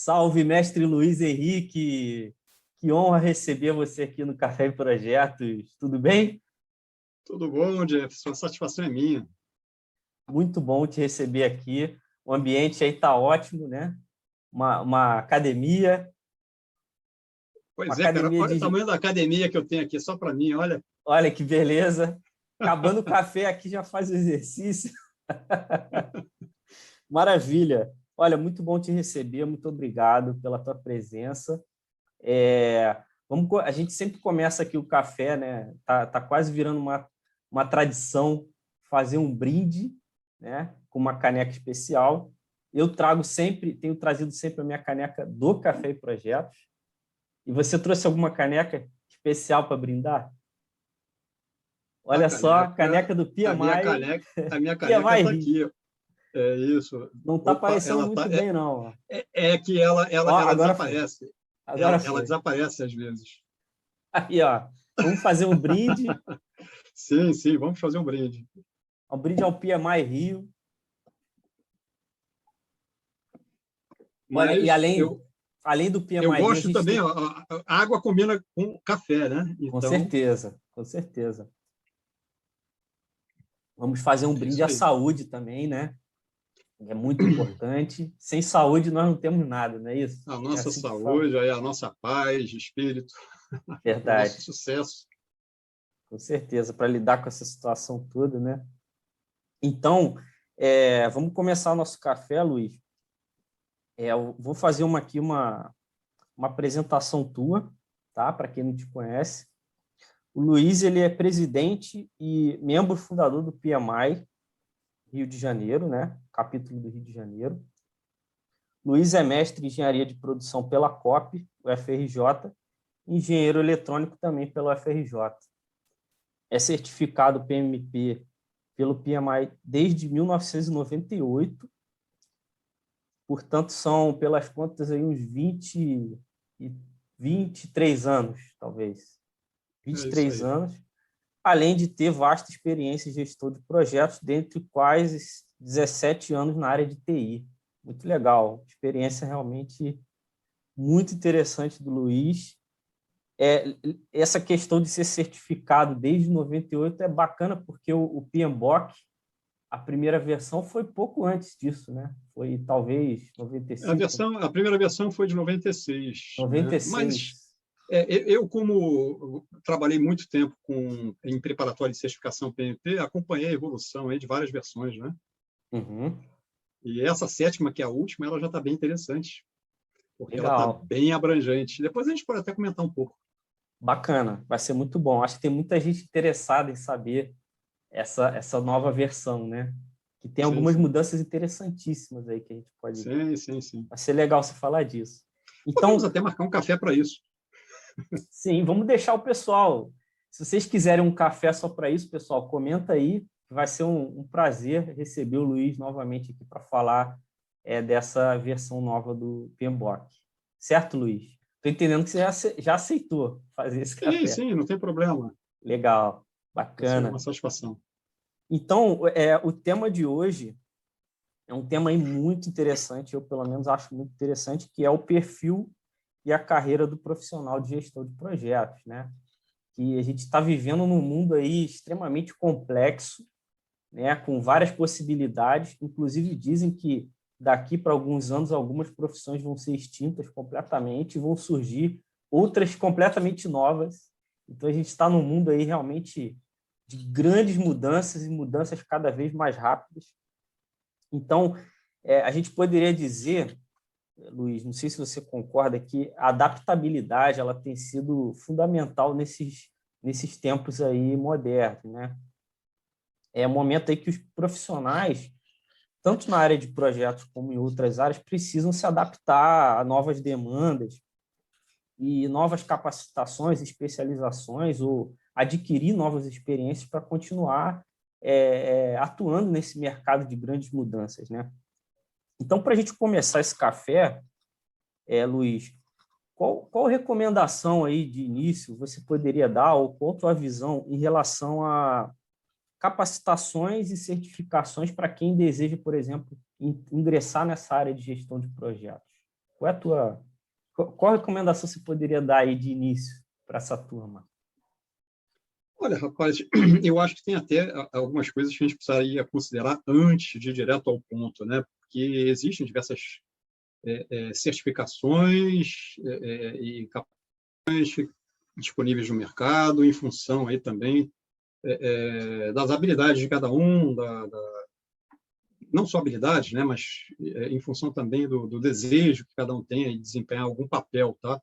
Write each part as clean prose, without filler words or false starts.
Salve, mestre Luiz Henrique! Que honra receber você aqui no Café e Projetos. Tudo bem? Tudo bom, Jefferson? A satisfação é minha. Muito bom te receber aqui. O ambiente aí está ótimo, né? Uma academia. Uma Pois é, cara, academia olha o de... tamanho da academia que eu tenho aqui, só para mim, olha. Olha que beleza! Acabando o café aqui, já faz o exercício. Maravilha! Olha, muito bom te receber. Muito obrigado pela tua presença. A gente sempre começa aqui o café, né? Tá quase virando uma tradição fazer um brinde, né? Com uma caneca especial. Tenho trazido sempre a minha caneca do Café e Projetos. E você trouxe alguma caneca especial para brindar? Olha só, a caneca do PMI. A minha caneca PMI está Rio. aqui. É isso. Não está Opa, aparecendo ela tá. muito bem, não. É que ela, Ó, ela, ela agora foi. desaparece. Agora Ela foi. desaparece às vezes. Aí, ó. Vamos fazer um brinde. Sim, sim, vamos fazer um brinde. Um brinde ao PMI Rio. Olha, e Mas além do eu PMI Rio, a gosto gente também, tem... a água combina com café, né? Com Então, certeza, com certeza. Vamos fazer um é brinde isso à aí. saúde também, né? É muito importante. Sem saúde, nós não temos nada, não é isso? A É nossa assim que fala. saúde, aí a nossa paz de espírito, o nosso Verdade, sucesso. com certeza, para lidar com essa situação toda, né? Então, vamos começar o nosso café, Luiz. Eu vou fazer uma apresentação tua, tá? Para quem não te conhece. O Luiz, ele é presidente e membro fundador do PMI Rio de Janeiro, né? Capítulo do Rio de Janeiro. Luiz é mestre em engenharia de produção pela COP, UFRJ, engenheiro eletrônico também pela UFRJ. É certificado PMP pelo PMI desde 1998, portanto, são, pelas contas, aí, uns 23 anos, talvez. É isso 23 aí. anos, além de ter vasta experiência em gestão de projetos, dentre quais 17 anos na área de TI. Muito legal, experiência realmente muito interessante do Luiz. Essa questão de ser certificado desde 98 é bacana, porque o PMBOK, a primeira versão, foi pouco antes disso, né? Foi talvez 95, A primeira versão foi de 96, né? Mas 96. eu, como trabalhei muito tempo em preparatório de certificação PMP, acompanhei a evolução aí de várias versões, né? Uhum, E essa sétima, que é a última, ela já está bem interessante, porque ela está legal. bem abrangente. Depois a gente pode até comentar um pouco. Bacana, vai ser muito bom. Acho que tem muita gente interessada em saber essa nova versão, né? Que tem Sim, algumas sim. mudanças interessantíssimas aí que a gente pode... Sim, sim, sim. Vai ser legal você falar disso. Podemos Então, até marcar um café para isso. sim, vamos deixar o pessoal. Se vocês quiserem um café só para isso, pessoal, comenta aí. Vai ser um prazer receber o Luiz novamente aqui para falar dessa versão nova do PMBOK. Certo, Luiz? Estou entendendo que você já aceitou fazer esse Sim, café. sim, não tem problema. Legal, Vai ser uma bacana. satisfação. Então, o tema de hoje é um tema aí muito interessante, eu pelo menos acho muito interessante, que é o perfil e a carreira do profissional de gestão de projetos, né? Que a gente está vivendo num mundo aí extremamente complexo, né? Com várias possibilidades, inclusive dizem que daqui para alguns anos algumas profissões vão ser extintas completamente e vão surgir outras completamente novas. Então a gente está num mundo aí realmente de grandes mudanças e mudanças cada vez mais rápidas. Então, a gente poderia dizer, Luiz, não sei se você concorda, que a adaptabilidade ela tem sido fundamental nesses tempos aí modernos, né? É um momento aí que os profissionais, tanto na área de projetos como em outras áreas, precisam se adaptar a novas demandas e novas capacitações, especializações ou adquirir novas experiências para continuar atuando nesse mercado de grandes mudanças, né? Então, para a gente começar esse café, Luiz, qual recomendação aí de início você poderia dar ou qual a tua visão em relação a capacitações e certificações para quem deseja, por exemplo, ingressar nessa área de gestão de projetos? Qual recomendação você poderia dar aí de início para essa turma? Olha, rapaz, eu acho que tem até algumas coisas que a gente precisaria considerar antes de ir direto ao ponto, né? Porque existem diversas certificações e capacitações disponíveis no mercado, em função aí também das habilidades de cada um, não só habilidades, né, mas em função também do desejo que cada um tem de desempenhar algum papel, tá?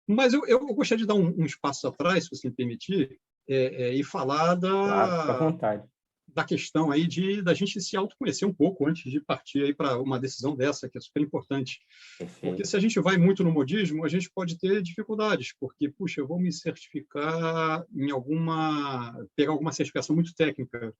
Mas eu gostaria de dar uns passos atrás, se você me permitir, e falar Claro, fica à vontade. da questão aí da gente se autoconhecer um pouco antes de partir aí para uma decisão dessa, que é super importante. Perfeito. Porque se a gente vai muito no modismo, a gente pode ter dificuldades, porque, puxa, eu vou me certificar pegar alguma certificação muito técnica.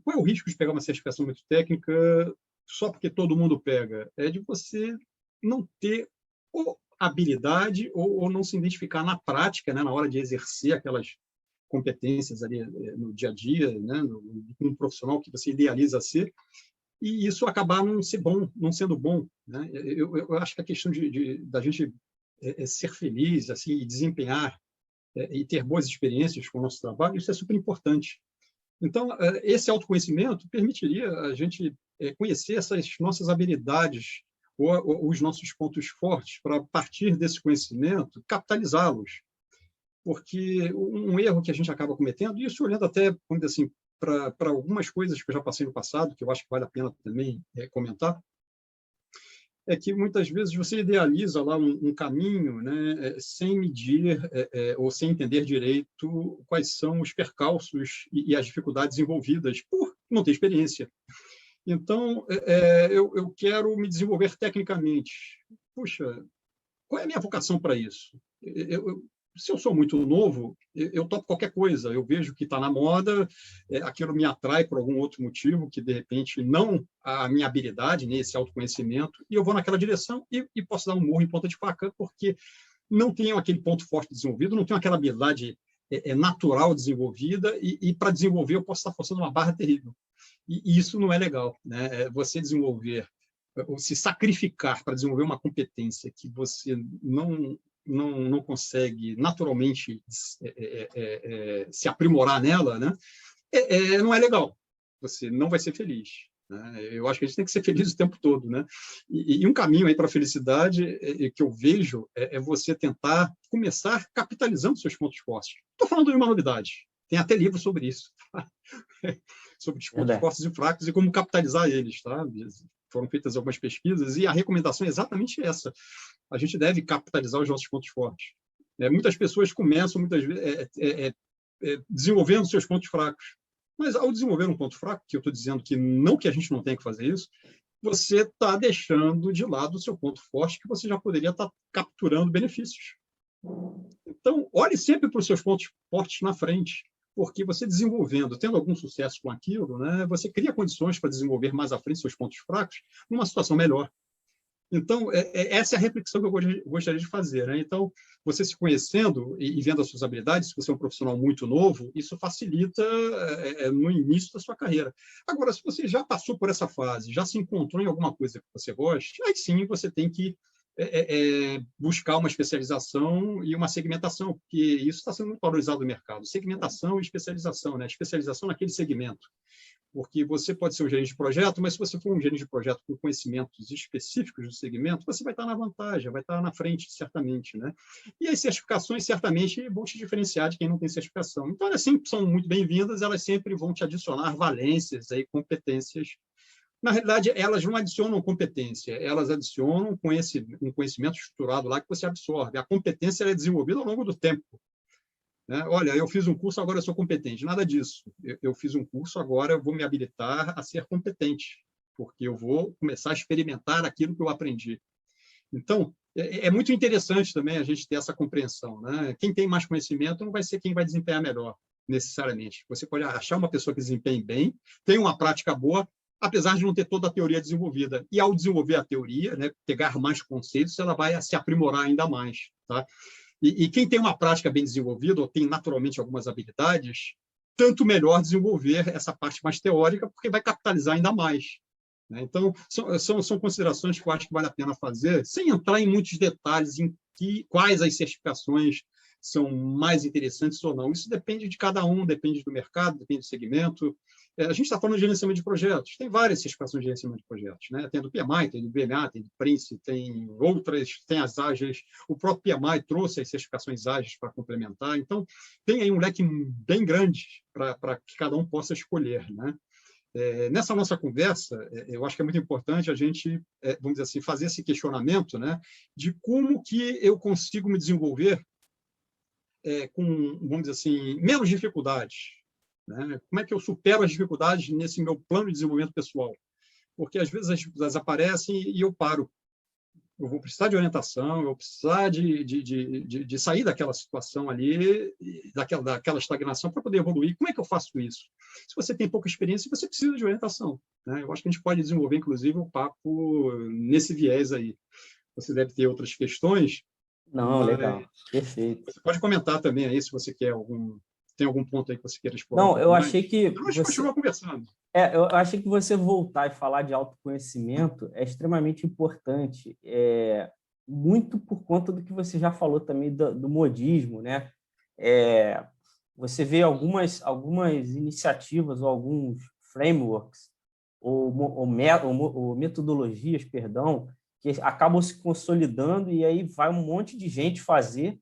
Qual é o risco de pegar uma certificação muito técnica só porque todo mundo pega? É de você não ter ou habilidade ou não se identificar na prática, né, na hora de exercer aquelas competências ali no dia a dia, né, no profissional que você idealiza ser, e isso acabar não sendo bom, né? Eu acho que a questão da gente ser feliz, assim, e desempenhar e ter boas experiências com o nosso trabalho, isso é super importante. Então, esse autoconhecimento permitiria a gente conhecer essas nossas habilidades ou os nossos pontos fortes para, a partir desse conhecimento, capitalizá-los. Porque um erro que a gente acaba cometendo, e isso olhando até, vamos dizer assim, para algumas coisas que eu já passei no passado, que eu acho que vale a pena também comentar, é que muitas vezes você idealiza lá um caminho, né, sem medir ou sem entender direito quais são os percalços e as dificuldades envolvidas por não ter experiência. Então, eu quero me desenvolver tecnicamente. Puxa, qual é a minha vocação para isso? Se eu sou muito novo, eu topo qualquer coisa. Eu vejo que está na moda, aquilo me atrai por algum outro motivo, que de repente não a minha habilidade, nem esse autoconhecimento, e eu vou naquela direção e posso dar um murro em ponta de faca, porque não tenho aquele ponto forte desenvolvido, não tenho aquela habilidade natural desenvolvida, e para desenvolver eu posso estar forçando uma barra terrível. E isso não é legal, né? Você desenvolver, ou se sacrificar para desenvolver uma competência que você não consegue naturalmente se aprimorar nela, né? Não é legal. Você não vai ser feliz. Né? Eu acho que a gente tem que ser feliz o tempo todo, né? E um caminho aí para a felicidade que eu vejo é você tentar começar capitalizando seus pontos fortes. Estou falando de uma novidade. Tem até livro sobre isso. Tá? Sobre os pontos fortes e fracos e como capitalizar eles. Tá? Foram feitas algumas pesquisas e a recomendação é exatamente essa. A gente deve capitalizar os nossos pontos fortes. Muitas pessoas começam, muitas vezes, desenvolvendo seus pontos fracos. Mas, ao desenvolver um ponto fraco, que eu estou dizendo que a gente não tem que fazer isso, você está deixando de lado o seu ponto forte, que você já poderia estar capturando benefícios. Então, olhe sempre para os seus pontos fortes na frente, porque você desenvolvendo, tendo algum sucesso com aquilo, né, você cria condições para desenvolver mais à frente seus pontos fracos numa situação melhor. Então, essa é a reflexão que eu gostaria de fazer. Né? Então, você se conhecendo e vendo as suas habilidades, se você é um profissional muito novo, isso facilita no início da sua carreira. Agora, se você já passou por essa fase, já se encontrou em alguma coisa que você goste, aí sim você tem que buscar uma especialização e uma segmentação, porque isso está sendo muito valorizado no mercado. Segmentação e especialização, né? Especialização naquele segmento. Porque você pode ser um gerente de projeto, mas se você for um gerente de projeto com conhecimentos específicos do segmento, você vai estar na vantagem, vai estar na frente, certamente. Né? E as certificações, certamente, vão te diferenciar de quem não tem certificação. Então, elas sempre são muito bem-vindas, elas sempre vão te adicionar valências, aí, competências. Na realidade, elas não adicionam competência, elas adicionam um conhecimento estruturado lá que você absorve. A competência é desenvolvida ao longo do tempo. Né? Olha, eu fiz um curso, agora eu sou competente. Nada disso. Eu fiz um curso, agora eu vou me habilitar a ser competente, porque eu vou começar a experimentar aquilo que eu aprendi. Então, é muito interessante também a gente ter essa compreensão. Né? Quem tem mais conhecimento não vai ser quem vai desempenhar melhor, necessariamente. Você pode achar uma pessoa que desempenhe bem, tem uma prática boa, apesar de não ter toda a teoria desenvolvida. E, ao desenvolver a teoria, né, pegar mais conceitos, ela vai se aprimorar ainda mais. Tá? E quem tem uma prática bem desenvolvida, ou tem naturalmente algumas habilidades, tanto melhor desenvolver essa parte mais teórica, porque vai capitalizar ainda mais. né? Então, são considerações que eu acho que vale a pena fazer, sem entrar em muitos detalhes em quais as certificações são mais interessantes ou não. Isso depende de cada um, depende do mercado, depende do segmento. A gente está falando de gerenciamento de projetos. Tem várias certificações de gerenciamento de projetos, né? Tem do PMI, tem do BMA, tem do Prince, tem outras, tem as ágeis. O próprio PMI trouxe as certificações ágeis para complementar. Então, tem aí um leque bem grande para que cada um possa escolher, né? Nessa nossa conversa, eu acho que é muito importante a gente, vamos dizer assim, fazer esse questionamento, né, de como que eu consigo me desenvolver com, vamos dizer assim, menos dificuldades, né? Como é que eu supero as dificuldades nesse meu plano de desenvolvimento pessoal? Porque, às vezes, as dificuldades aparecem e eu paro. Eu vou precisar de orientação, eu vou precisar de sair daquela situação ali, daquela estagnação, para poder evoluir. Como é que eu faço isso? Se você tem pouca experiência, você precisa de orientação, né? Eu acho que a gente pode desenvolver, inclusive, um papo nesse viés aí. Você deve ter outras questões, Não, mas legal, perfeito. você pode comentar também aí, se você tem algum ponto aí que você queira explorar um Não, pouco eu mais. achei que Senão a gente continua conversando. eu achei que você voltar e falar de autoconhecimento é extremamente importante, muito por conta do que você já falou também do modismo, né? Você vê algumas iniciativas ou alguns frameworks ou metodologias, perdão, que acabam se consolidando e aí vai um monte de gente fazer,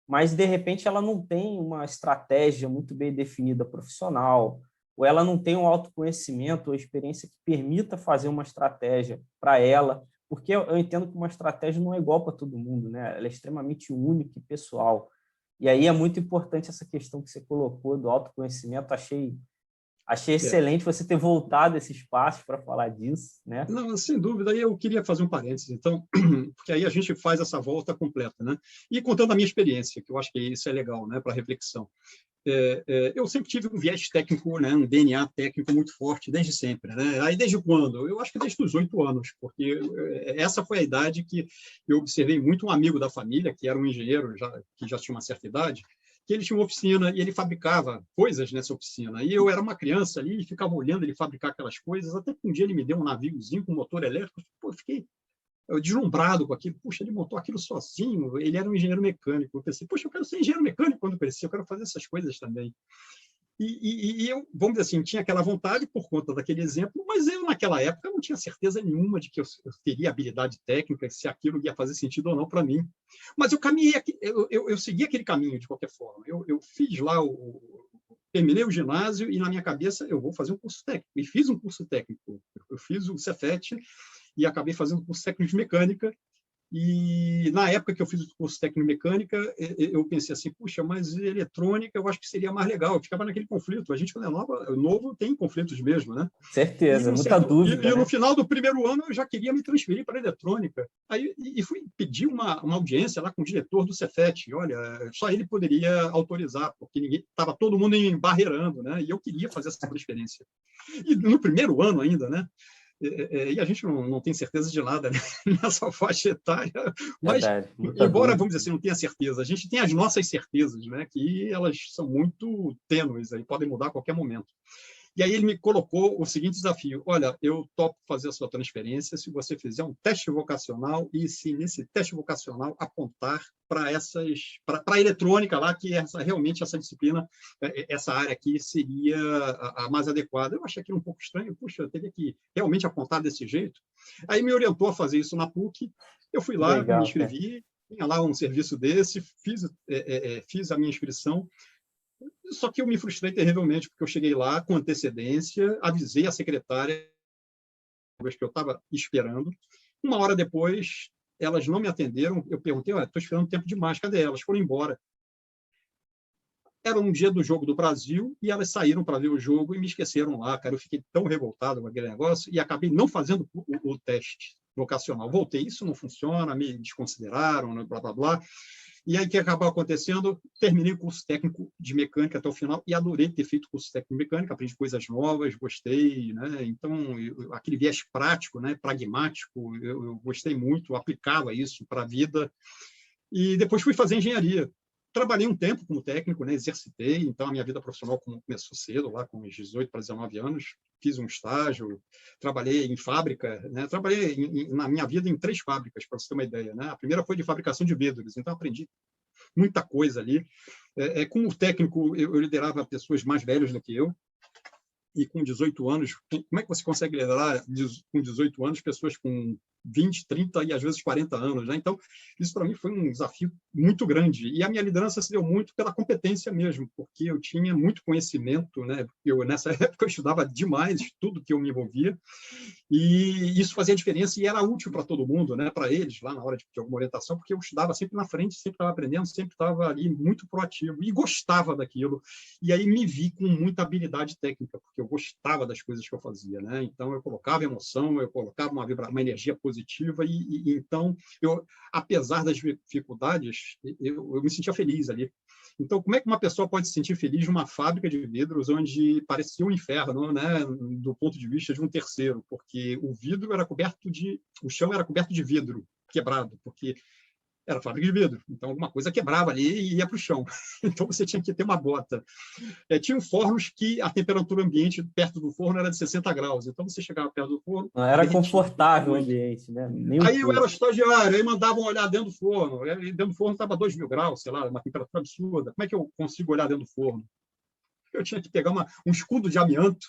mas de repente ela não tem uma estratégia muito bem definida profissional, ou ela não tem um autoconhecimento ou experiência que permita fazer uma estratégia para ela, porque eu entendo que uma estratégia não é igual para todo mundo, né? Ela é extremamente única e pessoal. E aí é muito importante essa questão que você colocou do autoconhecimento. Achei excelente você ter voltado esse espaço para falar disso, né? Não, sem dúvida. Aí eu queria fazer um parênteses, então, porque aí a gente faz essa volta completa, né? E contando a minha experiência, que eu acho que isso é legal, né, para reflexão. Eu sempre tive um viés técnico, né, um DNA técnico muito forte, desde sempre, né? Aí desde quando? Eu acho que desde os 8 anos, porque essa foi a idade que eu observei muito um amigo da família, que era um engenheiro, que já tinha uma certa idade, que ele tinha uma oficina e ele fabricava coisas nessa oficina. E eu era uma criança ali e ficava olhando ele fabricar aquelas coisas, até que um dia ele me deu um naviozinho com motor elétrico. Pô, eu fiquei deslumbrado com aquilo. Puxa, ele montou aquilo sozinho, ele era um engenheiro mecânico. Eu pensei, puxa, eu quero ser engenheiro mecânico quando crescer, eu quero fazer essas coisas também. E eu, vamos dizer assim, tinha aquela vontade por conta daquele exemplo, mas eu, naquela época, não tinha certeza nenhuma de que eu teria habilidade técnica, se aquilo ia fazer sentido ou não para mim. Mas eu caminhei, eu segui aquele caminho de qualquer forma. Eu fiz lá, terminei o ginásio e, na minha cabeça, eu vou fazer um curso técnico. E fiz um curso técnico. Eu fiz o Cefet e acabei fazendo o curso técnico de mecânica. E, na época que eu fiz o curso técnico de mecânica, eu pensei assim, puxa, mas eletrônica eu acho que seria mais legal. Eu ficava naquele conflito. A gente, quando é novo, tem conflitos mesmo, né? Certeza, muita dúvida, no né? final do primeiro ano, eu já queria me transferir para a eletrônica. Aí, fui pedir uma audiência lá com o diretor do Cefet. Olha, só ele poderia autorizar, porque estava todo mundo embarreirando, né? E eu queria fazer essa transferência. E no primeiro ano ainda, né? E a gente não tem certeza de nada, né, nessa faixa etária, mas, Verdade, muita embora, dúvida. vamos dizer assim, não tenha certeza, a gente tem as nossas certezas, né, que elas são muito tênues, aí podem mudar a qualquer momento. E aí ele me colocou o seguinte desafio: olha, eu topo fazer a sua transferência se você fizer um teste vocacional e se nesse teste vocacional apontar para a eletrônica lá, que realmente essa disciplina, essa área aqui seria a mais adequada. Eu achei aquilo um pouco estranho, puxa, eu teria que realmente apontar desse jeito. Aí me orientou a fazer isso na PUC, eu fui lá, me Legal, cara. inscrevi, tinha lá um serviço desse, fiz a minha inscrição. Só que eu me frustrei terrivelmente, porque eu cheguei lá com antecedência, avisei a secretária que eu estava esperando. Uma hora depois, elas não me atenderam. Eu perguntei, estou esperando tempo demais, cadê elas? Foram embora. Era um dia do jogo do Brasil e elas saíram para ver o jogo e me esqueceram lá, cara. Eu fiquei tão revoltado com aquele negócio e acabei não fazendo o teste vocacional. Voltei, isso não funciona, me desconsideraram, blá, blá, blá. E aí, o que acabou acontecendo? Terminei o curso técnico de mecânica até o final e adorei ter feito o curso técnico de mecânica, aprendi coisas novas, gostei, né? Então, aquele viés prático, né? Pragmático, eu gostei muito, aplicava isso para a vida. E depois fui fazer engenharia. trabalhei um tempo como técnico, né? Exercitei, então a minha vida profissional começou cedo, lá com uns 18 para 19 anos. Fiz um estágio, trabalhei em fábrica, né? Trabalhei na minha vida em 3 fábricas, para você ter uma ideia, né? A primeira foi de fabricação de vidros, então aprendi muita coisa ali. Como técnico, eu liderava pessoas mais velhas do que eu, e com 18 anos, como é que você consegue liderar com 18 anos pessoas com 20, 30 e às vezes 40 anos, né? Então, isso para mim foi um desafio muito grande. E a minha liderança se deu muito pela competência mesmo, porque eu tinha muito conhecimento, né? Nessa época eu estudava demais tudo que eu me envolvia, e isso fazia diferença e era útil para todo mundo, né? Para eles, lá na hora de alguma orientação, porque eu estudava sempre na frente, sempre estava aprendendo, sempre estava ali muito proativo e gostava daquilo. E aí me vi com muita habilidade técnica, porque eu gostava das coisas que eu fazia, né? Então eu colocava emoção, eu colocava uma energia positiva e então apesar das dificuldades, eu me sentia feliz ali. Então, como é que uma pessoa pode se sentir feliz numa fábrica de vidros onde parecia um inferno, né, do ponto de vista de um terceiro? Porque o chão era coberto de vidro quebrado, porque era fábrica de vidro. Então, alguma coisa quebrava ali e ia para o chão. Então, você tinha que ter uma bota. Tinha fornos que a temperatura ambiente perto do forno era de 60 graus. Então, você chegava perto do forno... Não era confortável o ambiente, né? Nem um aí eu pouco. era estagiário, aí mandavam olhar dentro do forno. E dentro do forno estava 2.000 graus, sei lá, uma temperatura absurda. Como é que eu consigo olhar dentro do forno? Eu tinha que pegar um escudo de amianto,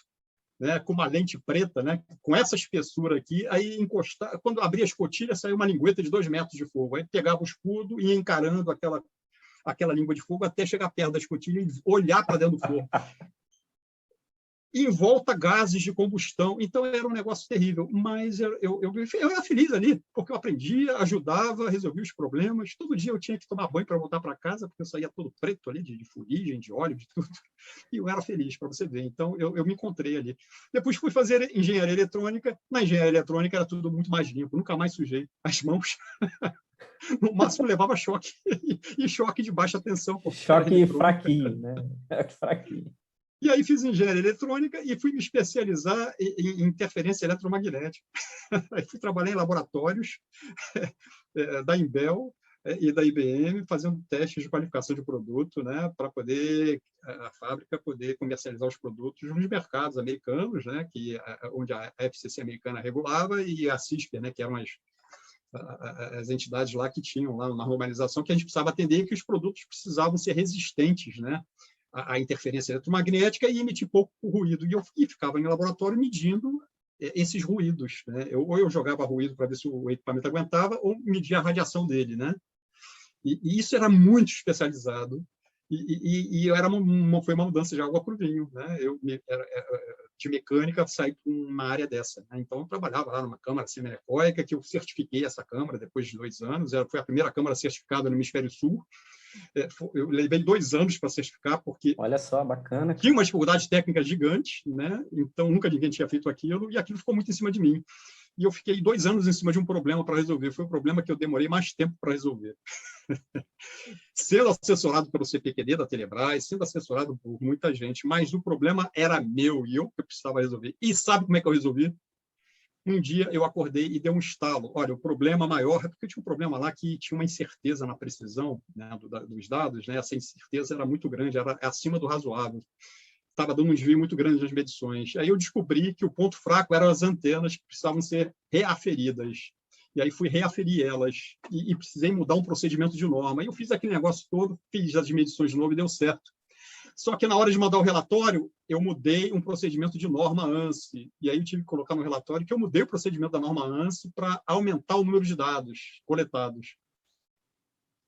né, com uma lente preta, né, com essa espessura aqui, aí encostar, quando abria a escotilha, saiu uma lingueta de 2 metros de fogo. Aí pegava o escudo e ia encarando aquela língua de fogo até chegar perto da escotilha e olhar para dentro do forno. E em volta gases de combustão. Então era um negócio terrível. Mas eu era feliz ali, porque eu aprendia, ajudava, resolvia os problemas. Todo dia eu tinha que tomar banho para voltar para casa, porque eu saía todo preto ali, de fuligem, de óleo, de tudo. E eu era feliz, para você ver. Então eu me encontrei ali. Depois fui fazer engenharia eletrônica. Na engenharia eletrônica era tudo muito mais limpo, nunca mais sujei as mãos. No máximo levava choque, e choque de baixa tensão. Choque fraquinho, né? Fraquinho. E aí fiz engenharia eletrônica e fui me especializar em interferência eletromagnética. Aí fui trabalhar em laboratórios da Imbel e da IBM, fazendo testes de qualificação de produto, né, para poder a fábrica poder comercializar os produtos nos mercados americanos, né, onde a FCC americana regulava, e a CISP, né, que eram as entidades lá que tinham lá uma normalização que a gente precisava atender, e que os produtos precisavam ser resistentes, né, à interferência eletromagnética e emitir pouco ruído. E eu ficava em laboratório medindo esses ruídos, né? Ou eu jogava ruído para ver se o equipamento aguentava, ou media a radiação dele, né? E isso era muito especializado. E foi uma mudança de água para o vinho, né? De mecânica, saí para uma área dessa, né? Então eu trabalhava lá numa câmara semi-anecoica, que eu certifiquei essa câmara depois de 2 anos. Foi a primeira câmara certificada no Hemisfério Sul. Eu levei 2 anos para certificar, porque olha só, bacana. Tinha uma dificuldade técnica gigante, né? Então nunca ninguém tinha feito aquilo, e aquilo ficou muito em cima de mim. E eu fiquei 2 anos em cima de um problema para resolver. Foi um problema que eu demorei mais tempo para resolver. Sendo assessorado pelo CPQD da Telebrás, sendo assessorado por muita gente, mas o problema era meu e eu que precisava resolver. E sabe como é que eu resolvi? Um dia eu acordei e deu um estalo. Olha, o problema maior é porque tinha um problema lá que tinha uma incerteza na precisão, né, dos dados, né? Essa incerteza era muito grande, era acima do razoável. Estava dando um desvio muito grande nas medições. Aí eu descobri que o ponto fraco eram as antenas, que precisavam ser reaferidas. E aí fui reaferir elas e precisei mudar um procedimento de norma. E eu fiz aquele negócio todo, fiz as medições de novo e deu certo. Só que na hora de mandar o relatório, eu mudei um procedimento de norma ANSI. E aí eu tive que colocar no relatório que eu mudei o procedimento da norma ANSI para aumentar o número de dados coletados.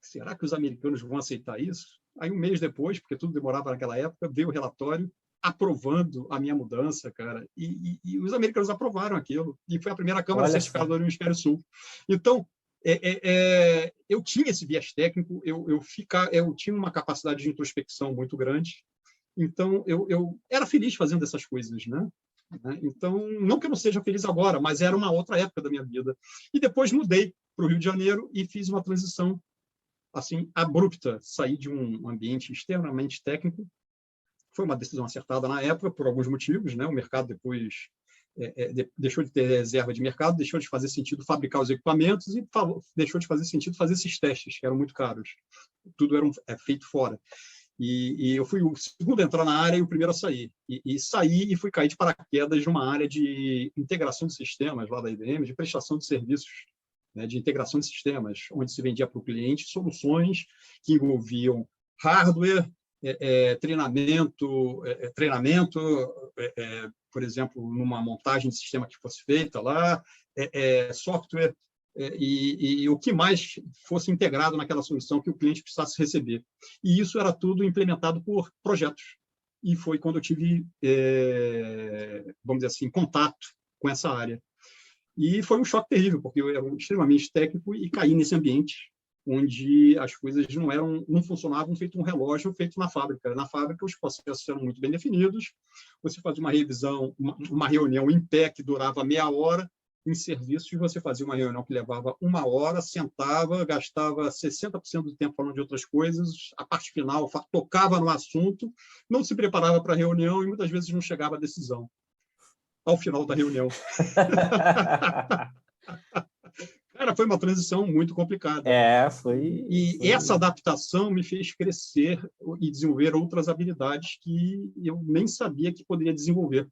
Será que os americanos vão aceitar isso? Aí, um mês depois, porque tudo demorava naquela época, veio o relatório aprovando a minha mudança, cara. E os americanos aprovaram aquilo. E foi a primeira Câmara certificada do Hemisfério Sul. Então, eu tinha esse viés técnico, eu tinha uma capacidade de introspecção muito grande. Então, eu era feliz fazendo essas coisas, né? Então, não que eu não seja feliz agora, mas era uma outra época da minha vida. E depois mudei para o Rio de Janeiro e fiz uma transição assim abrupta, saí de um ambiente extremamente técnico. Foi uma decisão acertada na época por alguns motivos, né? O mercado depois deixou de ter reserva de mercado, deixou de fazer sentido fabricar os equipamentos e deixou de fazer sentido fazer esses testes, que eram muito caros. Tudo era feito fora. E eu fui o segundo a entrar na área e o primeiro a sair. E saí e fui cair de paraquedas numa área de integração de sistemas lá da IBM, de prestação de serviços, né, de integração de sistemas, onde se vendia para o cliente soluções que envolviam hardware, treinamento, por exemplo, numa montagem de sistema que fosse feita lá, software, e o que mais fosse integrado naquela solução que o cliente precisasse receber. E isso era tudo implementado por projetos. E foi quando eu tive, vamos dizer assim, contato com essa área. E foi um choque terrível, porque eu era extremamente técnico e caí nesse ambiente onde as coisas não funcionavam feito um relógio feito na fábrica. Na fábrica, os processos eram muito bem definidos, você fazia uma revisão, uma reunião em pé que durava meia hora. Em serviços, você fazia uma reunião que levava 1 hora, sentava, gastava 60% do tempo falando de outras coisas, a parte final tocava no assunto, não se preparava para a reunião e muitas vezes não chegava à decisão ao final da reunião. Cara, foi uma transição muito complicada. Foi. Essa adaptação me fez crescer e desenvolver outras habilidades que eu nem sabia que poderia desenvolver.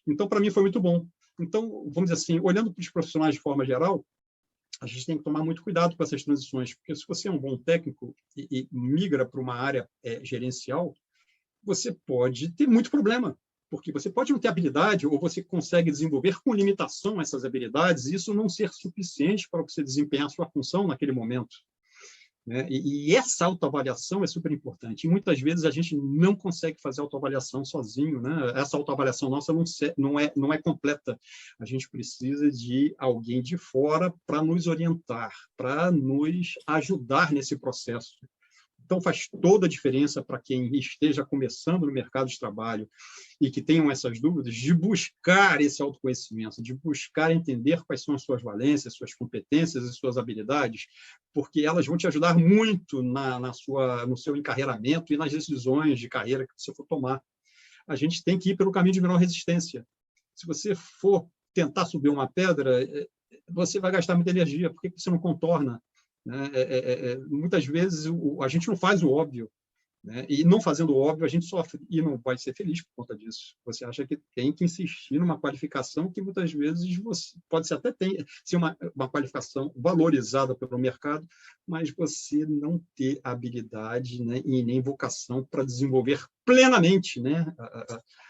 Então, para mim, foi muito bom. Então, vamos dizer assim, olhando para os profissionais de forma geral, a gente tem que tomar muito cuidado com essas transições, porque se você é um bom técnico e migra para uma área gerencial, você pode ter muito problema, porque você pode não ter habilidade ou você consegue desenvolver com limitação essas habilidades e isso não ser suficiente para você desempenhar a sua função naquele momento. Né? E essa autoavaliação é super importante. E muitas vezes a gente não consegue fazer autoavaliação sozinho. Né? Essa autoavaliação nossa não é completa. A gente precisa de alguém de fora para nos orientar, para nos ajudar nesse processo. Então, faz toda a diferença para quem esteja começando no mercado de trabalho e que tenham essas dúvidas, de buscar esse autoconhecimento, de buscar entender quais são as suas valências, suas competências e suas habilidades, porque elas vão te ajudar muito no seu encarreiramento e nas decisões de carreira que você for tomar. A gente tem que ir pelo caminho de menor resistência. Se você for tentar subir uma pedra, você vai gastar muita energia. Por que você não contorna? Muitas vezes a gente não faz o óbvio, né? E não fazendo o óbvio a gente sofre e não vai ser feliz por conta disso. Você acha que tem que insistir numa qualificação que muitas vezes pode ser até ser uma qualificação valorizada pelo mercado, mas você não ter habilidade, né, e nem vocação para desenvolver plenamente, né,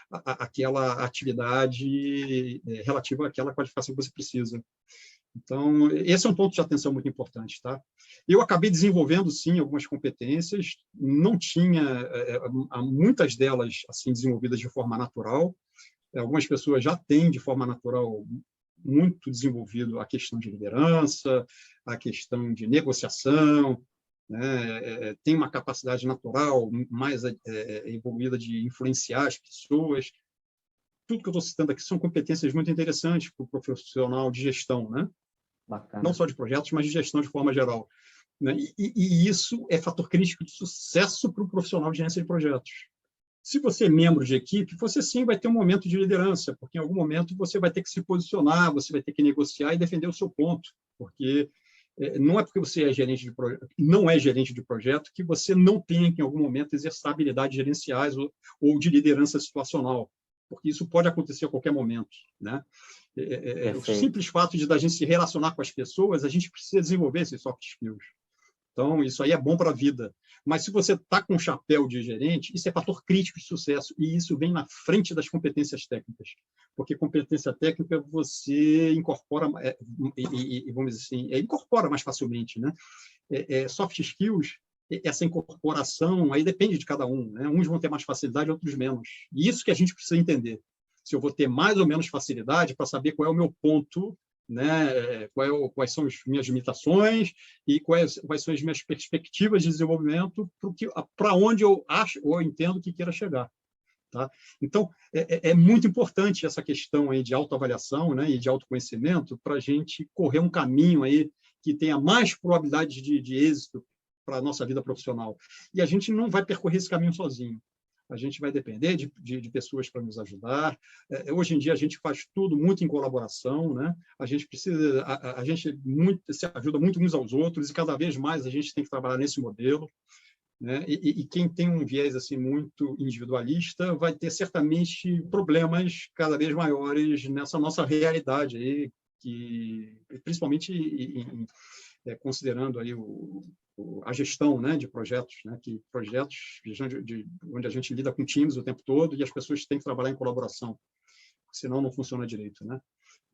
aquela atividade relativa àquela qualificação que você precisa. Então, esse é um ponto de atenção muito importante. Tá? Eu acabei desenvolvendo, sim, algumas competências, não tinha muitas delas assim desenvolvidas de forma natural. Algumas pessoas já têm, de forma natural, muito desenvolvido a questão de liderança, a questão de negociação, né? Tem uma capacidade natural mais envolvida de influenciar as pessoas. Tudo que eu estou citando aqui são competências muito interessantes para o profissional de gestão, né? Bacana. Não só de projetos, mas de gestão de forma geral. Né? E isso é fator crítico de sucesso para o profissional de gerência de projetos. Se você é membro de equipe, você sim vai ter um momento de liderança, porque em algum momento você vai ter que se posicionar, você vai ter que negociar e defender o seu ponto, porque não é porque você é gerente de projeto, não é gerente de projeto que você não tenha que em algum momento exercer habilidades gerenciais ou de liderança situacional, porque isso pode acontecer a qualquer momento, né? O simples fato de a gente se relacionar com as pessoas, a gente precisa desenvolver esses soft skills. Então, isso aí é bom para a vida. Mas se você está com o chapéu de gerente, isso é fator crítico de sucesso, e isso vem na frente das competências técnicas. Porque competência técnica você incorpora, vamos dizer assim, incorpora mais facilmente, né? Soft skills, essa incorporação aí depende de cada um, né? Uns vão ter mais facilidade, outros menos. E isso que a gente precisa entender. Se eu vou ter mais ou menos facilidade para saber qual é o meu ponto, né? Quais são as minhas limitações e quais são as minhas perspectivas de desenvolvimento para onde eu acho ou eu entendo que queira chegar. Tá? Então, é muito importante essa questão aí de autoavaliação, né, e de autoconhecimento para a gente correr um caminho aí que tenha mais probabilidade de êxito para a nossa vida profissional. E a gente não vai percorrer esse caminho sozinho. a gente vai depender de pessoas para nos ajudar. Hoje em dia, a gente faz tudo muito em colaboração, né? A gente precisa, a gente se ajuda muito uns aos outros e cada vez mais a gente tem que trabalhar nesse modelo, né? E quem tem um viés assim muito individualista vai ter certamente problemas cada vez maiores nessa nossa realidade aí, que principalmente considerando aí a gestão, né, de projetos, né, que projetos onde a gente lida com times o tempo todo e as pessoas têm que trabalhar em colaboração, senão não funciona direito, né?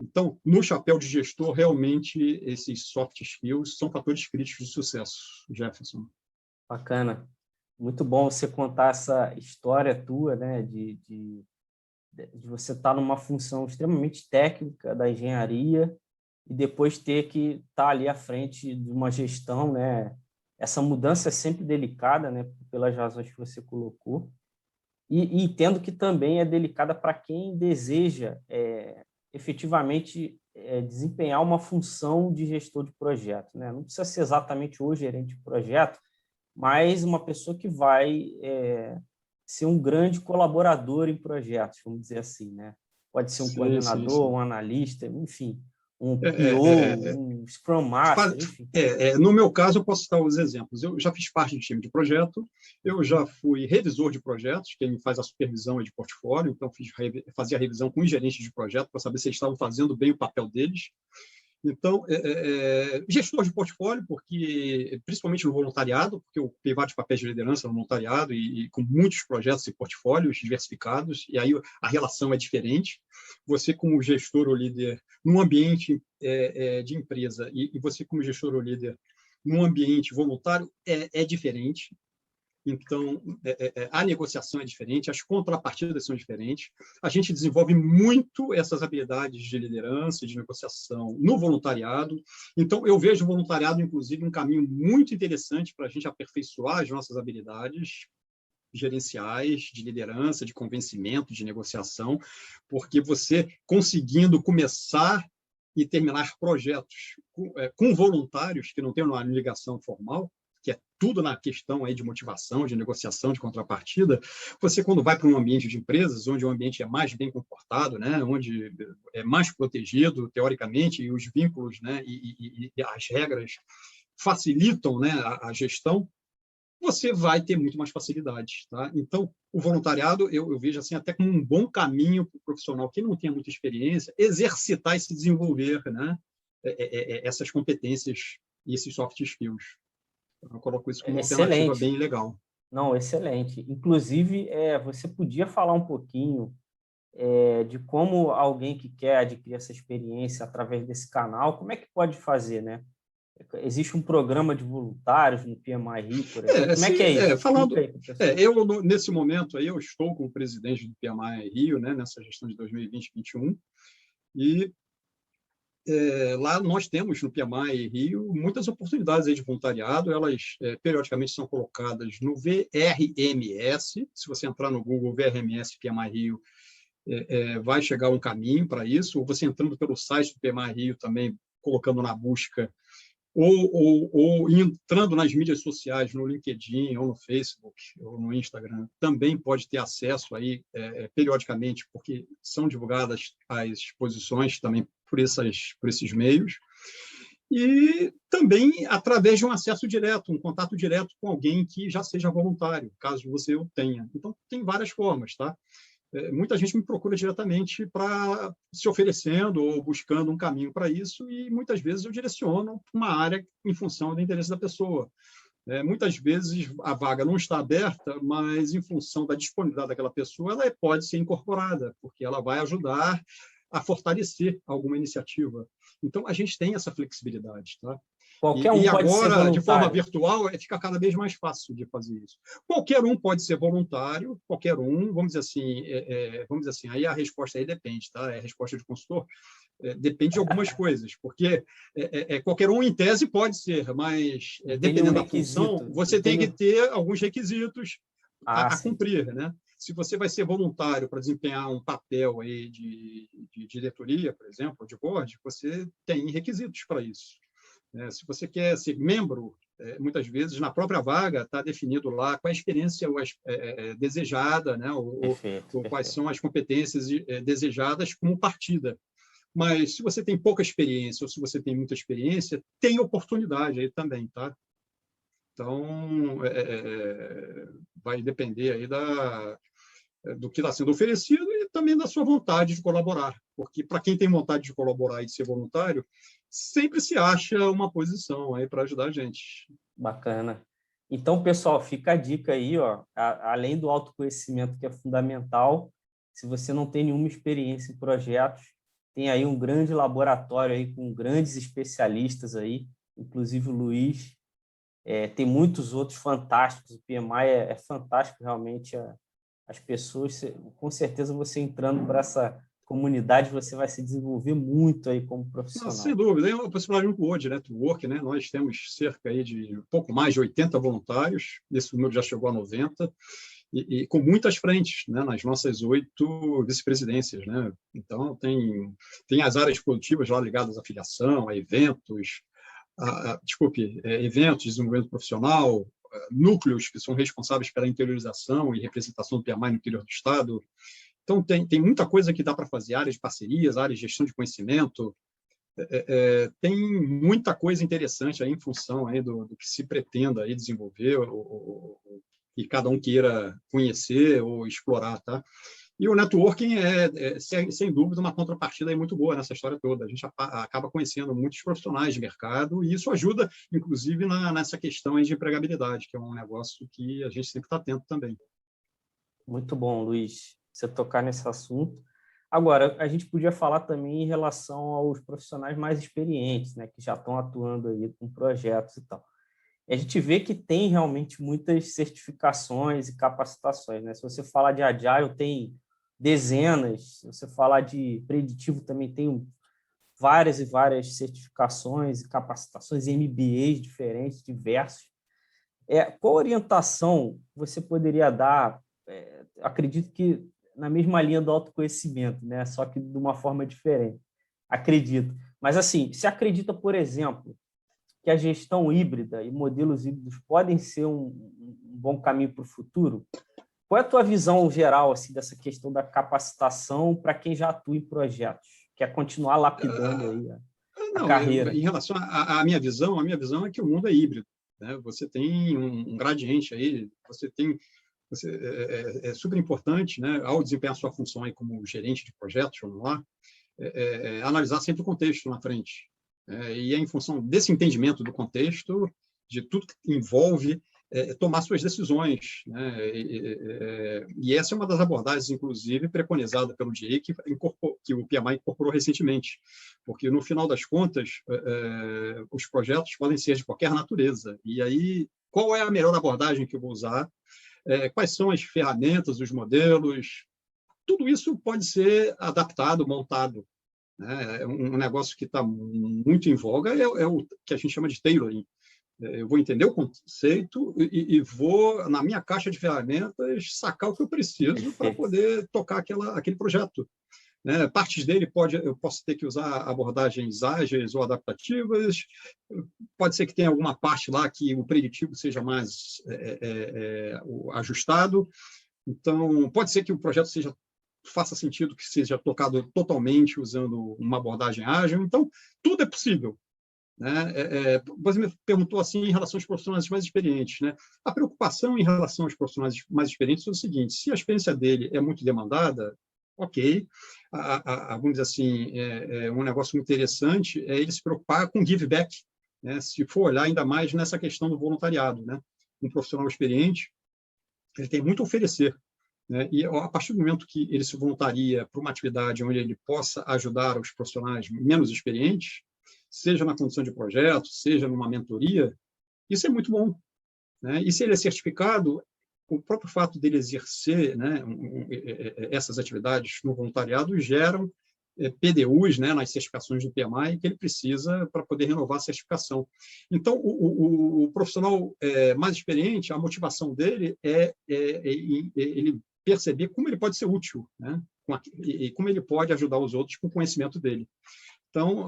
Então, no chapéu de gestor, realmente esses soft skills são fatores críticos de sucesso, Jefferson. Bacana. Muito bom você contar essa história tua, né, de você estar numa função extremamente técnica da engenharia e depois ter que estar ali à frente de uma gestão, né? Essa mudança é sempre delicada, né, pelas razões que você colocou. E entendo que também é delicada para quem deseja efetivamente desempenhar uma função de gestor de projeto, né? Não precisa ser exatamente o gerente de projeto, mas uma pessoa que vai ser um grande colaborador em projetos, vamos dizer assim, né? Pode ser um coordenador, um analista, enfim, um PO, um Scrum Master, enfim. No meu caso, eu posso citar os exemplos. Eu já fiz parte de time de projeto, eu já fui revisor de projetos, quem faz a supervisão de portfólio, então fazia a revisão com os gerentes de projeto para saber se eles estavam fazendo bem o papel deles. Então, gestor de portfólio, porque principalmente no voluntariado, porque eu tenho vários papéis de liderança no voluntariado e com muitos projetos e portfólios diversificados, e aí a relação é diferente. Você, como gestor ou líder, num ambiente de empresa, e você, como gestor ou líder, num ambiente voluntário, é diferente. Então, a negociação é diferente, as contrapartidas são diferentes. A gente desenvolve muito essas habilidades de liderança e de negociação no voluntariado. Então, eu vejo o voluntariado, inclusive, um caminho muito interessante para a gente aperfeiçoar as nossas habilidades gerenciais, de liderança, de convencimento, de negociação, porque você conseguindo começar e terminar projetos com voluntários que não têm uma ligação formal, que é tudo na questão aí de motivação, de negociação, de contrapartida, você, quando vai para um ambiente de empresas, onde o ambiente é mais bem comportado, né, onde é mais protegido, teoricamente, e os vínculos, né, e as regras facilitam, né, a gestão, você vai ter muito mais facilidade. Tá? Então, o voluntariado, eu vejo assim, até como um bom caminho para o profissional que não tem muita experiência, exercitar e se desenvolver, né, essas competências e esses soft skills. Eu coloco isso como uma alternativa bem legal. Não, excelente. Inclusive, você podia falar um pouquinho de como alguém que quer adquirir essa experiência através desse canal, como é que pode fazer, né? Existe um programa de voluntários no PMI Rio, por exemplo. Como é que é isso? Eu, nesse momento, aí, eu estou como presidente do PMI Rio, né, nessa gestão de 2020-2021, e lá nós temos no PMI Rio muitas oportunidades aí de voluntariado, elas periodicamente são colocadas no VRMS. Se você entrar no Google VRMS PMI Rio, vai chegar um caminho para isso, ou você entrando pelo site do PMI Rio também, colocando na busca, ou entrando nas mídias sociais, no LinkedIn, ou no Facebook, ou no Instagram, também pode ter acesso aí periodicamente, porque são divulgadas as exposições também por esses meios, e também através de um acesso direto, um contato direto com alguém que já seja voluntário, caso você o tenha. Então, tem várias formas, tá? Muita gente me procura diretamente para se oferecendo ou buscando um caminho para isso, e muitas vezes eu direciono uma área em função do interesse da pessoa. Muitas vezes a vaga não está aberta, mas em função da disponibilidade daquela pessoa, ela pode ser incorporada, porque ela vai ajudar a fortalecer alguma iniciativa. Então, a gente tem essa flexibilidade, tá? Qualquer um e pode ser agora, de forma voluntário. virtual, fica cada vez mais fácil de fazer isso. Qualquer um pode ser voluntário, qualquer um, vamos dizer assim, aí a resposta aí depende, tá? A resposta de consultor depende de algumas coisas, porque qualquer um, em tese, pode ser, mas dependendo da função, você tem que ter alguns requisitos a cumprir, né? Se você vai ser voluntário para desempenhar um papel aí de diretoria, por exemplo, de board, você tem requisitos para isso. Se você quer ser membro muitas vezes, na própria vaga, está definido lá qual é a experiência desejada, né? Ou quais são as competências desejadas como partida. Mas, se você tem pouca experiência ou se você tem muita experiência, tem oportunidade aí também, tá? Então, vai depender aí do que está sendo oferecido e também da sua vontade de colaborar. Porque, para quem tem vontade de colaborar e de ser voluntário, sempre se acha uma posição aí para ajudar a gente. Bacana. Então, pessoal, fica a dica aí, ó, além do autoconhecimento, que é fundamental, se você não tem nenhuma experiência em projetos, tem aí um grande laboratório aí com grandes especialistas aí, inclusive o Luiz, tem muitos outros fantásticos, o PMI é fantástico realmente, as pessoas, com certeza você entrando para essa comunidade, você vai se desenvolver muito aí como profissional. Sem dúvida, é uma possibilidade boa de network, né? Nós temos cerca aí de pouco mais de 80 voluntários, esse número já chegou a 90, e com muitas frentes, né? Nas nossas 8 vice-presidências, né? Então, tem as áreas produtivas lá ligadas à filiação, a eventos, eventos de desenvolvimento profissional, núcleos que são responsáveis pela interiorização e representação do PMI no interior do Estado. Então, tem muita coisa que dá para fazer, áreas de parcerias, áreas de gestão de conhecimento, tem muita coisa interessante aí em função aí do que se pretenda aí desenvolver e cada um queira conhecer ou explorar, tá? E o networking sem dúvida, uma contrapartida aí muito boa nessa história toda. A gente acaba conhecendo muitos profissionais de mercado e isso ajuda, inclusive, nessa questão aí de empregabilidade, que é um negócio que a gente sempre está atento também. Muito bom, Luiz, você tocar nesse assunto. Agora, a gente podia falar também em relação aos profissionais mais experientes, né, que já estão atuando aí com projetos e tal. E a gente vê que tem realmente muitas certificações e capacitações, né? Se você falar de Agile, tem dezenas. Se você falar de preditivo, também tem várias e várias certificações e capacitações, MBAs diferentes, diversos. Qual orientação você poderia dar? Acredito que na mesma linha do autoconhecimento, né? Só que de uma forma diferente. Acredito. Mas, assim, se acredita, por exemplo, que a gestão híbrida e modelos híbridos podem ser um bom caminho para o futuro? Qual é a tua visão geral assim, dessa questão da capacitação para quem já atua em projetos? Quer continuar lapidando aí a carreira? Em relação à minha visão, é que o mundo é híbrido, né? Você tem um gradiente aí, é super importante, né, ao desempenhar sua função aí como gerente de projetos, vamos lá, analisar sempre o contexto na frente. E em função desse entendimento do contexto, de tudo que envolve, tomar suas decisões, né? E essa é uma das abordagens, inclusive, preconizada pelo DIE, que o PMI incorporou recentemente, porque, no final das contas, os projetos podem ser de qualquer natureza. E aí, qual é a melhor abordagem que eu vou usar? Quais são as ferramentas, os modelos? Tudo isso pode ser adaptado, montado. Um negócio que está muito em voga é o que a gente chama de tailoring. Eu vou entender o conceito e vou, na minha caixa de ferramentas, sacar o que eu preciso para poder tocar aquele projeto. Partes dele eu posso ter que usar abordagens ágeis ou adaptativas, pode ser que tenha alguma parte lá que o preditivo seja mais ajustado, então pode ser que o projeto faça sentido que seja tocado totalmente usando uma abordagem ágil, então tudo é possível. Você me perguntou assim em relação aos profissionais mais experientes, né? A preocupação em relação aos profissionais mais experientes é o seguinte: se a experiência dele é muito demandada, ok, vamos dizer assim, um negócio muito interessante é ele se preocupar com give back, né? Se for olhar ainda mais nessa questão do voluntariado, né? Um profissional experiente, ele tem muito a oferecer, né? E a partir do momento que ele se voluntaria para uma atividade onde ele possa ajudar os profissionais menos experientes, seja na condução de projetos, seja numa mentoria, isso é muito bom, né? E se ele é certificado, o próprio fato dele exercer, né, essas atividades no voluntariado geram PDUs, né, nas certificações do PMI que ele precisa para poder renovar a certificação. Então, o profissional mais experiente, a motivação dele é ele perceber como ele pode ser útil, né, e como ele pode ajudar os outros com o conhecimento dele. Então,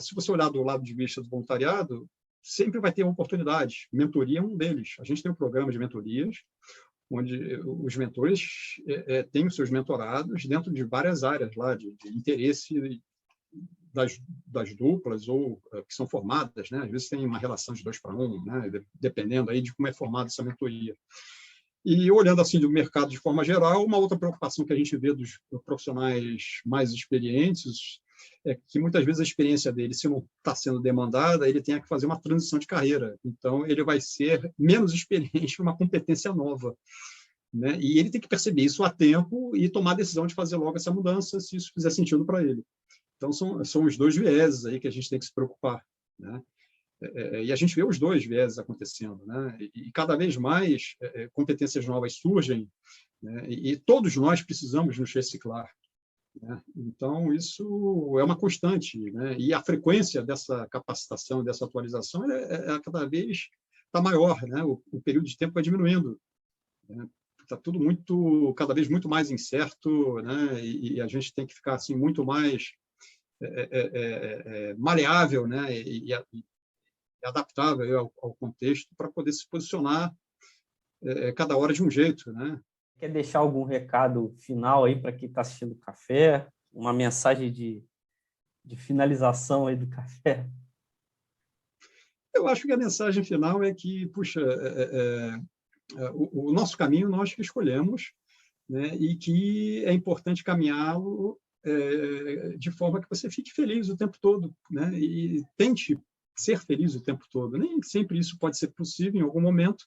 se você olhar do lado de vista do voluntariado, sempre vai ter oportunidades. Mentoria é um deles. A gente tem um programa de mentorias, onde os mentores têm os seus mentorados dentro de várias áreas lá de interesse das duplas ou que são formadas, né? Às vezes tem uma relação de 2 para 1, né? Dependendo aí de como é formada essa mentoria. E olhando assim do mercado de forma geral, uma outra preocupação que a gente vê dos profissionais mais experientes é que muitas vezes a experiência dele, se não está sendo demandada, ele tem que fazer uma transição de carreira. Então, ele vai ser menos experiente numa competência nova, né? E ele tem que perceber isso a tempo e tomar a decisão de fazer logo essa mudança, se isso fizer sentido para ele. Então, são os 2 vieses aí que a gente tem que se preocupar, né? E a gente vê os 2 vieses acontecendo, né? E cada vez mais competências novas surgem, né? E todos nós precisamos nos reciclar, né? Então, isso é uma constante, né? E a frequência dessa capacitação, dessa atualização, cada vez está maior, né? O período de tempo vai diminuindo, né? Está tudo cada vez muito mais incerto, né? E a gente tem que ficar assim muito mais maleável, né? E adaptável ao contexto para poder se posicionar cada hora de um jeito, né? Quer deixar algum recado final aí para quem está assistindo o café? Uma mensagem de finalização aí do café? Eu acho que a mensagem final é que, puxa, o nosso caminho nós que escolhemos, né? E que é importante caminhá-lo de forma que você fique feliz o tempo todo, né? E tente ser feliz o tempo todo. Nem sempre isso pode ser possível em algum momento,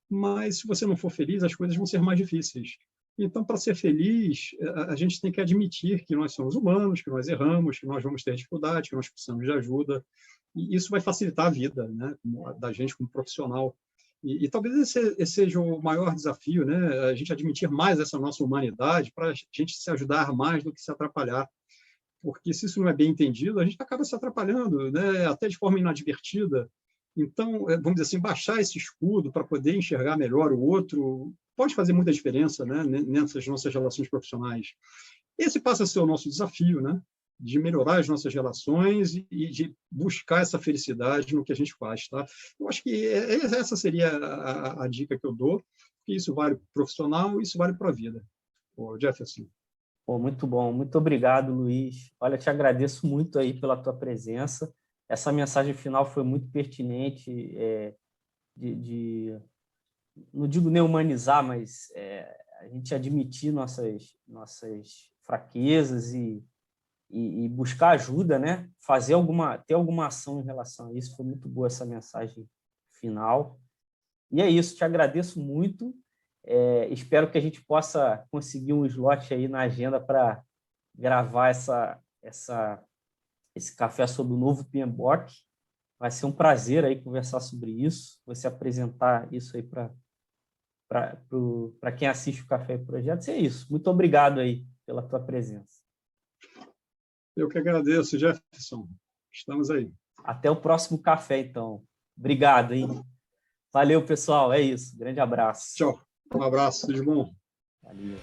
mas se você não for feliz, as coisas vão ser mais difíceis. Então, para ser feliz, a gente tem que admitir que nós somos humanos, que nós erramos, que nós vamos ter dificuldade, que nós precisamos de ajuda. E isso vai facilitar a vida, né, da gente como profissional. E talvez esse seja o maior desafio, né, a gente admitir mais essa nossa humanidade para a gente se ajudar mais do que se atrapalhar. Porque se isso não é bem entendido, a gente acaba se atrapalhando, né, até de forma inadvertida. Então, vamos dizer assim, baixar esse escudo para poder enxergar melhor o outro pode fazer muita diferença, né, nessas nossas relações profissionais. Esse passa a ser o nosso desafio, né, de melhorar as nossas relações e de buscar essa felicidade no que a gente faz. Tá? Eu acho que essa seria a dica que eu dou, que isso vale para o profissional, isso vale para a vida. Ô, Jefferson. Pô, muito bom, muito obrigado, Luiz. Olha, te agradeço muito aí pela tua presença. Essa mensagem final foi muito pertinente, não digo nem humanizar, mas a gente admitir nossas fraquezas e buscar ajuda, né? Ter alguma ação em relação a isso. Foi muito boa essa mensagem final. E é isso, te agradeço muito. Espero que a gente possa conseguir um slot aí na agenda para gravar esse café sobre o novo PMBOK. Vai ser um prazer aí conversar sobre isso, você apresentar isso aí para quem assiste o Café e Projetos. É isso. Muito obrigado aí pela tua presença. Eu que agradeço, Jefferson. Estamos aí. Até o próximo café, então. Obrigado, hein? Valeu, pessoal. É isso. Grande abraço. Tchau. Um abraço. Tudo de bom. Valeu.